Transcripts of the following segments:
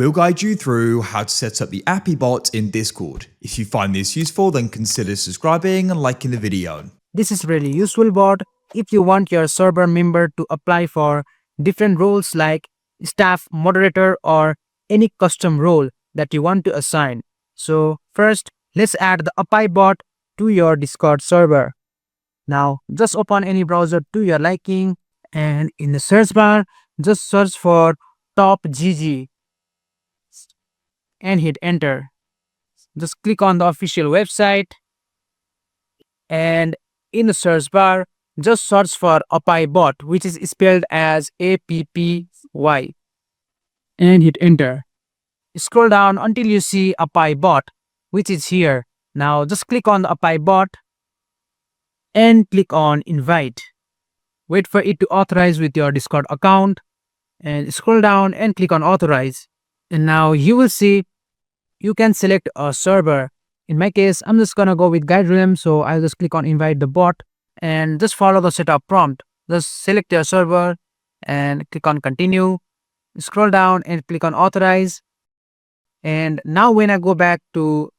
We'll guide you through how to set up the Appy bot in Discord. If you find this useful, then consider subscribing and liking the video. This is really useful bot if you want your server member to apply for different roles like staff, moderator, or any custom role that you want to assign. So first, let's add the Appy bot to your Discord server. Now just open any browser to your liking, and in the search bar just search for top GG and hit enter. Just click on the official website, and in the search bar just search for Appy bot, which is spelled as APPY, and hit enter. Scroll down until you see Appy bot, which is here. Now just click on the Appy bot and click on invite. Wait for it to authorize with your Discord account and scroll down and click on authorize. And now you will see you can select a server. In my case, I'm just gonna go with GuideRealm, so I'll just click on invite the bot and just follow the setup prompt. Just select your server and click on continue. Scroll down and click on authorize. And now when I go back to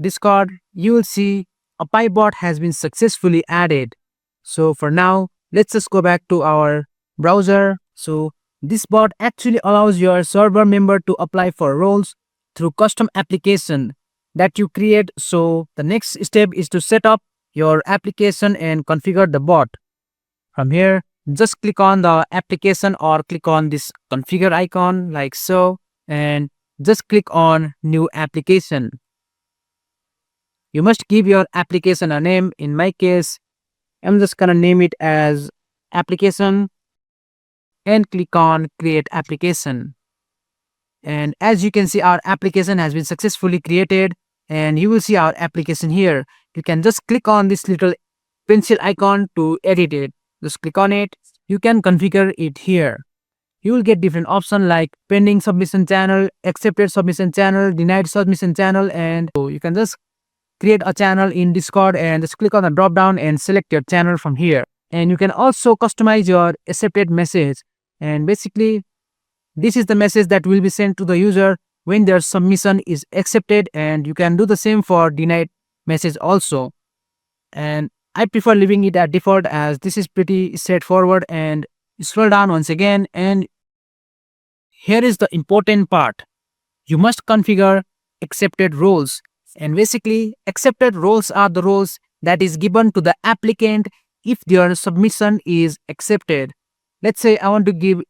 Discord, you will see Appy bot has been successfully added. So for now, let's just go back to our browser. So this bot actually allows your server member to apply for roles through custom application that you create. So the next step is to set up your application and configure the bot. From here, just click on the application or click on this configure icon like so, and just click on new application. You must give your application a name. In my case, I'm just gonna name it as application and click on create application. And as you can see, our application has been successfully created, and you will see our application here. You can just click on this little pencil icon to edit it. Just click on it. You can configure it here. You will get different options like pending submission channel, accepted submission channel, denied submission channel, and so you can just create a channel in Discord and just click on the drop down and select your channel from here. And you can also customize your accepted message, and basically this is the message that will be sent to the user when their submission is accepted, and you can do the same for denied message also. And I prefer leaving it at default as this is pretty straightforward. And scroll down once again, and here is the important part. You must configure accepted roles. And basically, accepted roles are the roles that is given to the applicant if their submission is accepted. Let's say I want to give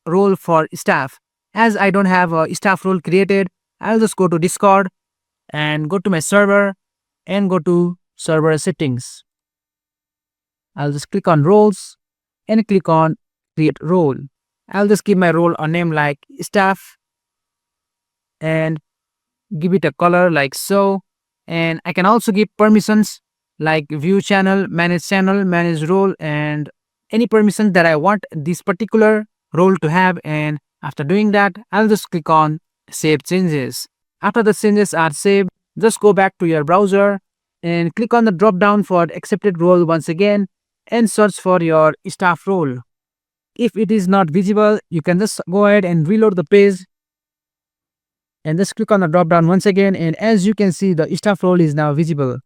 role for staff. As I don't have a staff role created, I'll just go to Discord and go to my server and go to server settings. I'll just click on roles and click on create role. I'll just give my role a name like staff and give it a color like so. And I can also give permissions like view channel, manage role, and any permission that I want this particular role to have. And after doing that, I'll just click on save changes. After the changes are saved, just go back to your browser and click on the drop down for accepted role once again and search for your staff role. If it is not visible, you can just go ahead and reload the page and just click on the drop down once again, and as you can see, the staff role is now visible.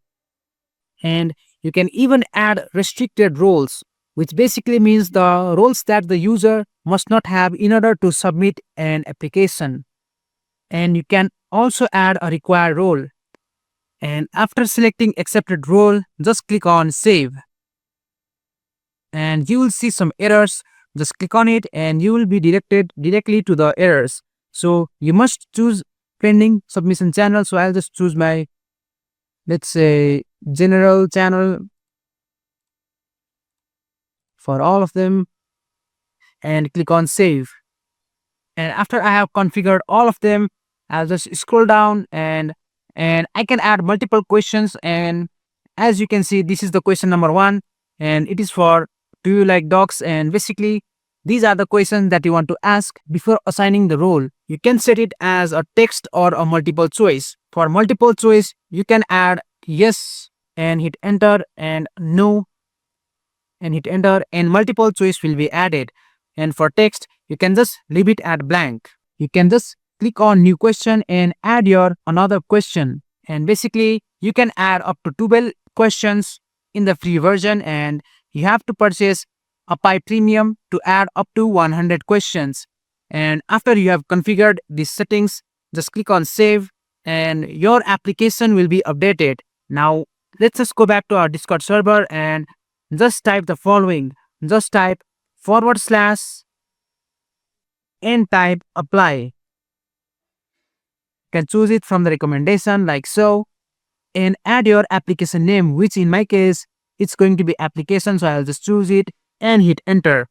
And you can even add restricted roles, which basically means the roles that the user must not have in order to submit an application. And you can also add a required role. And after selecting accepted role, just click on save. And you will see some errors. Just click on it and you will be directed directly to the errors. So you must choose pending submission channel. So I'll just choose my, let's say, general channel for all of them and click on save. And after I have configured all of them, I'll just scroll down and I can add multiple questions. And as you can see, this is the question number 1, and it is for do you like dogs? And basically these are the questions that you want to ask before assigning the role. You can set it as a text or a multiple choice. For multiple choice, you can add yes and hit enter, and no and hit enter, and multiple choice will be added. And for text, you can just leave it at blank. You can just click on new question and add your another question. And basically you can add up to 12 questions in the free version, and you have to purchase Appy Premium to add up to 100 questions. And after you have configured these settings, just click on save and your application will be updated. Now let's just go back to our Discord server and just type the following. Just type / and type apply. You can choose it from the recommendation like so, and add your application name, which in my case it's going to be application, so I'll just choose it and hit enter.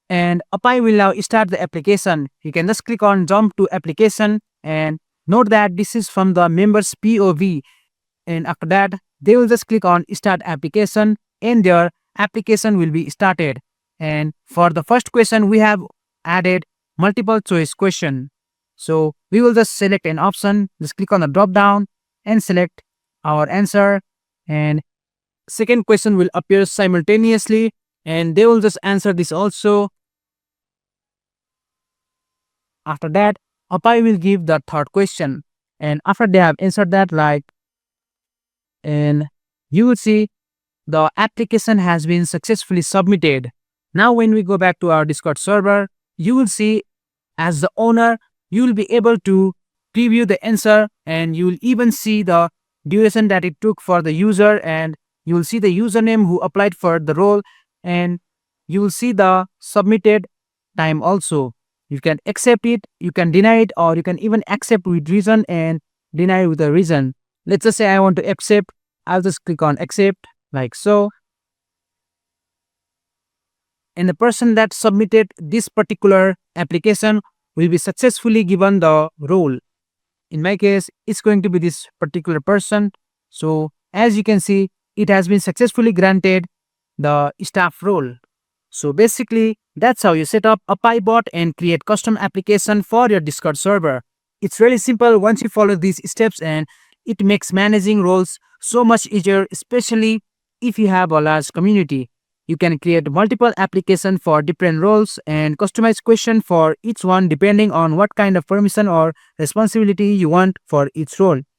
And Appy will now start the application. You can just click on jump to application and note that this is from the members POV, and after that they will just click on start application and their application will be started. And for the first question we have added multiple choice question, so we will just select an option, just click on the drop down and select our answer, and second question will appear simultaneously and they will just answer this also. After that Appy will give the third question, and after they have answered that, and you will see the application has been successfully submitted. Now when we go back to our Discord server, you will see as the owner, you will be able to preview the answer, and you will even see the duration that it took for the user, and you will see the username who applied for the role, and you will see the submitted time also. You can accept it, you can deny it, or you can even accept with reason and deny with a reason. Let's just say I want to accept. I'll just click on accept like so. And the person that submitted this particular application will be successfully given the role. In my case, it's going to be this particular person. So as you can see, it has been successfully granted the staff role. So basically, that's how you set up a PyBot and create custom application for your Discord server. It's really simple once you follow these steps, and it makes managing roles so much easier, especially if you have a large community. You can create multiple applications for different roles and customize question for each one depending on what kind of permission or responsibility you want for each role.